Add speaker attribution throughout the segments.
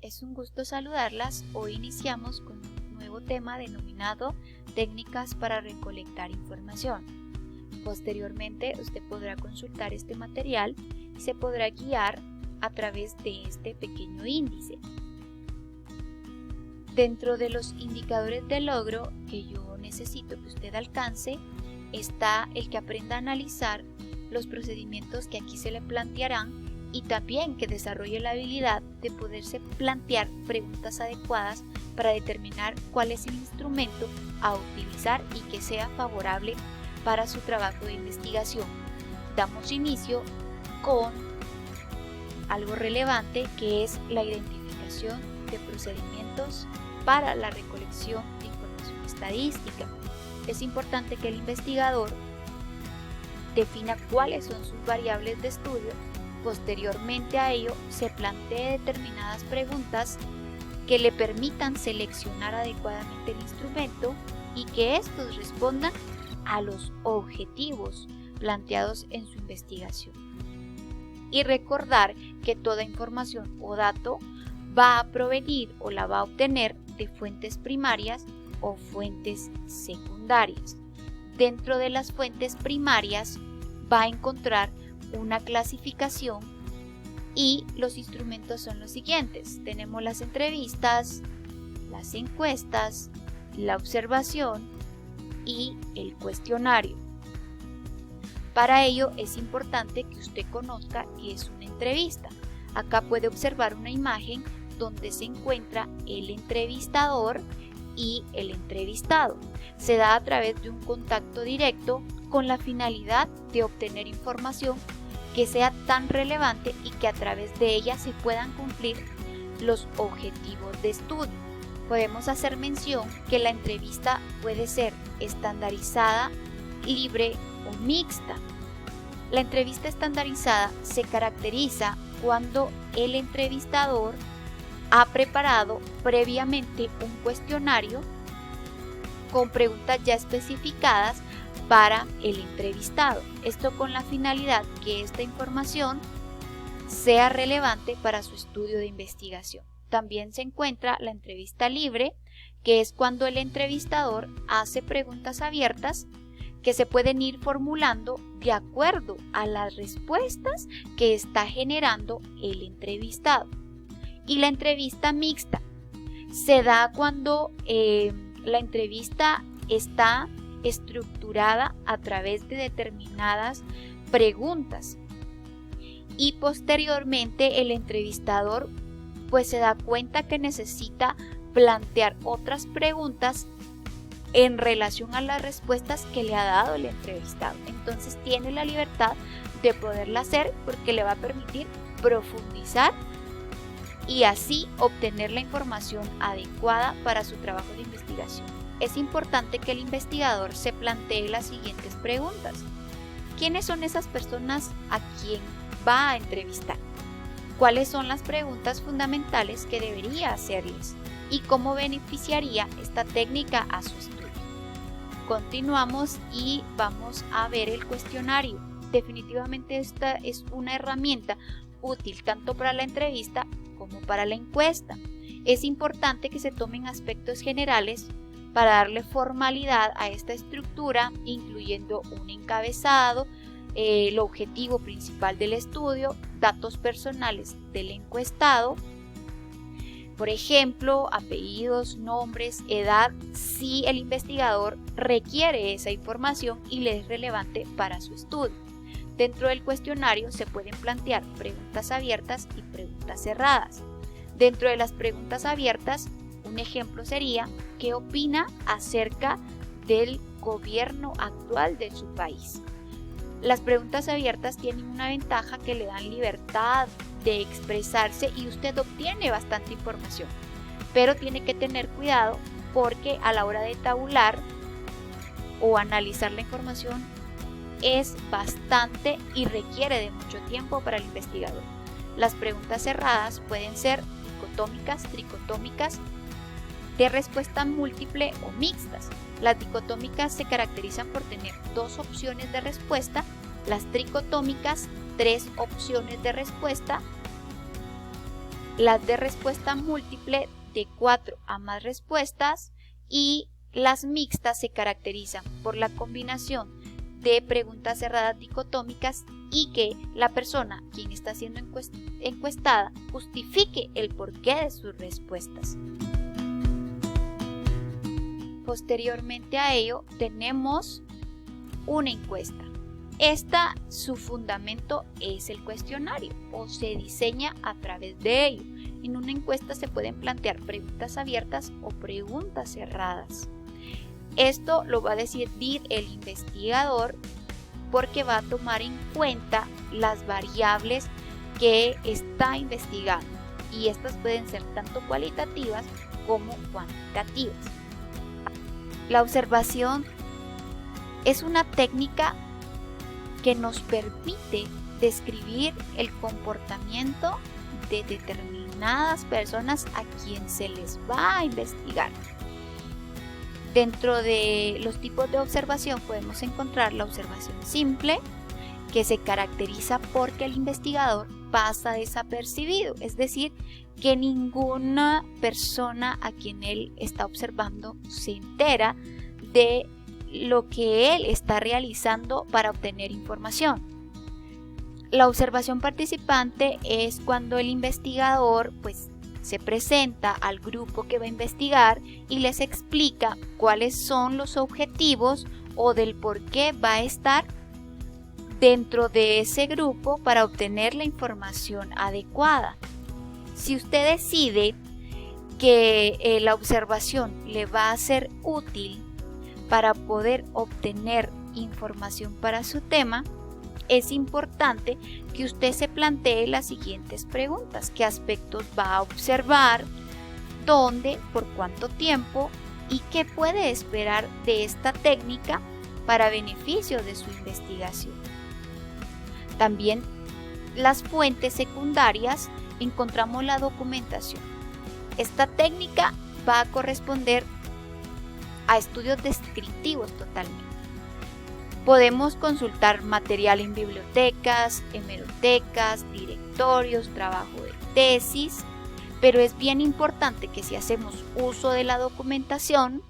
Speaker 1: es un gusto saludarlas. Hoy iniciamos con un nuevo tema denominado Técnicas para recolectar información. Posteriormente, usted podrá consultar este material y se podrá guiar a través de este pequeño índice. Dentro de los indicadores de logro que yo necesito que usted alcance, está el que aprenda a analizar los procedimientos que aquí se le plantearán y también que desarrolle la habilidad de poderse plantear preguntas adecuadas para determinar cuál es el instrumento a utilizar y que sea favorable para su trabajo de investigación. Damos inicio con algo relevante, que es la identificación de procedimientos para la recolección de información estadística. Es importante que el investigador defina cuáles son sus variables de estudio. Posteriormente a ello, se plantee determinadas preguntas que le permitan seleccionar adecuadamente el instrumento y que estos respondan a los objetivos planteados en su investigación. Y recordar que toda información o dato va a provenir o la va a obtener de fuentes primarias o fuentes secundarias. Dentro de las fuentes primarias va a encontrar una clasificación y los instrumentos son los siguientes. Tenemos las entrevistas, las encuestas, la observación y el cuestionario. Para ello es importante que usted conozca qué es una entrevista. Acá puede observar una imagen donde se encuentra el entrevistador y el entrevistado. Se da a través de un contacto directo con la finalidad de obtener información que sea tan relevante y que a través de ella se puedan cumplir los objetivos de estudio. Podemos hacer mención que la entrevista puede ser estandarizada, libre o mixta. La entrevista estandarizada se caracteriza cuando el entrevistador ha preparado previamente un cuestionario con preguntas ya especificadas para el entrevistado. Esto con la finalidad que esta información sea relevante para su estudio de investigación. También se encuentra la entrevista libre, que es cuando el entrevistador hace preguntas abiertas que se pueden ir formulando de acuerdo a las respuestas que está generando el entrevistado. Y la entrevista mixta se da cuando la entrevista está estructurada a través de determinadas preguntas y posteriormente el entrevistador pues se da cuenta que necesita plantear otras preguntas en relación a las respuestas que le ha dado el entrevistado. Entonces tiene la libertad de poderla hacer porque le va a permitir profundizar y así obtener la información adecuada para su trabajo de investigación. Es importante que el investigador se plantee las siguientes preguntas. ¿Quiénes son esas personas a quien va a entrevistar? ¿Cuáles son las preguntas fundamentales que debería hacerles? ¿Y cómo beneficiaría esta técnica a su estudio? Continuamos y vamos a ver el cuestionario. Definitivamente esta es una herramienta útil tanto para la entrevista como para la encuesta. Es importante que se tomen aspectos generales para darle formalidad a esta estructura, incluyendo un encabezado, el objetivo principal del estudio, datos personales del encuestado, por ejemplo, apellidos, nombres, edad, si el investigador requiere esa información y le es relevante para su estudio. Dentro del cuestionario se pueden plantear preguntas abiertas y preguntas cerradas. Dentro de las preguntas abiertas, un ejemplo sería: ¿qué opina acerca del gobierno actual de su país? Las preguntas abiertas tienen una ventaja que le dan libertad de expresarse y usted obtiene bastante información, pero tiene que tener cuidado porque a la hora de tabular o analizar la información es bastante y requiere de mucho tiempo para el investigador. Las preguntas cerradas pueden ser dicotómicas, tricotómicas, de respuesta múltiple o mixtas. Las dicotómicas se caracterizan por tener 2 opciones de respuesta, las tricotómicas 3 opciones de respuesta las de respuesta múltiple de 4 a más respuestas, y las mixtas se caracterizan por la combinación de preguntas cerradas dicotómicas y que la persona, quien está siendo encuestada, justifique el porqué de sus respuestas. Posteriormente a ello tenemos una encuesta. Su fundamento es el cuestionario o se diseña a través de ello. En una encuesta se pueden plantear preguntas abiertas o preguntas cerradas. Esto lo va a decidir el investigador porque va a tomar en cuenta las variables que está investigando, y estas pueden ser tanto cualitativas como cuantitativas. La observación es una técnica que nos permite describir el comportamiento de determinadas personas a quien se les va a investigar. Dentro de los tipos de observación podemos encontrar la observación simple, que se caracteriza porque el investigador pasa desapercibido, es decir, que ninguna persona a quien él está observando se entera de lo que él está realizando para obtener información. La observación participante es cuando el investigador se presenta al grupo que va a investigar y les explica cuáles son los objetivos o del por qué va a estar dentro de ese grupo para obtener la información adecuada. Si usted decide que la observación le va a ser útil para poder obtener información para su tema, es importante que usted se plantee las siguientes preguntas: ¿qué aspectos va a observar? ¿Dónde? ¿Por cuánto tiempo? ¿Y qué puede esperar de esta técnica para beneficio de su investigación? También las fuentes secundarias, encontramos la documentación. Esta técnica va a corresponder a estudios descriptivos totalmente. Podemos consultar material en bibliotecas, hemerotecas, directorios, trabajo de tesis, pero es bien importante que si hacemos uso de la documentación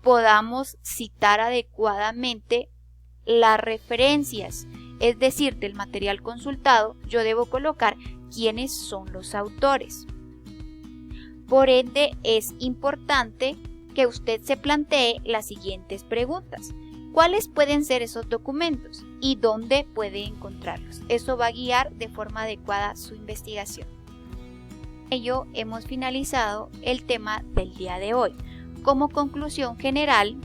Speaker 1: podamos citar adecuadamente las referencias, es decir, del material consultado yo debo colocar quiénes son los autores. Por ende, es importante que usted se plantee las siguientes preguntas: ¿cuáles pueden ser esos documentos y dónde puede encontrarlos? Eso va a guiar de forma adecuada su investigación. Con ello hemos finalizado el tema del día de hoy. Como conclusión general,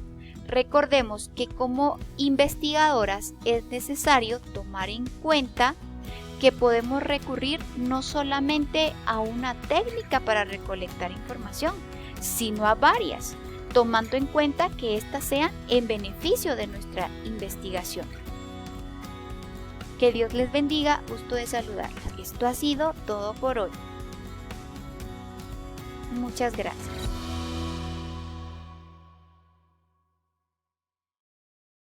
Speaker 1: recordemos que como investigadoras es necesario tomar en cuenta que podemos recurrir no solamente a una técnica para recolectar información, sino a varias, tomando en cuenta que éstas sean en beneficio de nuestra investigación. Que Dios les bendiga, gusto de saludarlas. Esto ha sido todo por hoy. Muchas gracias.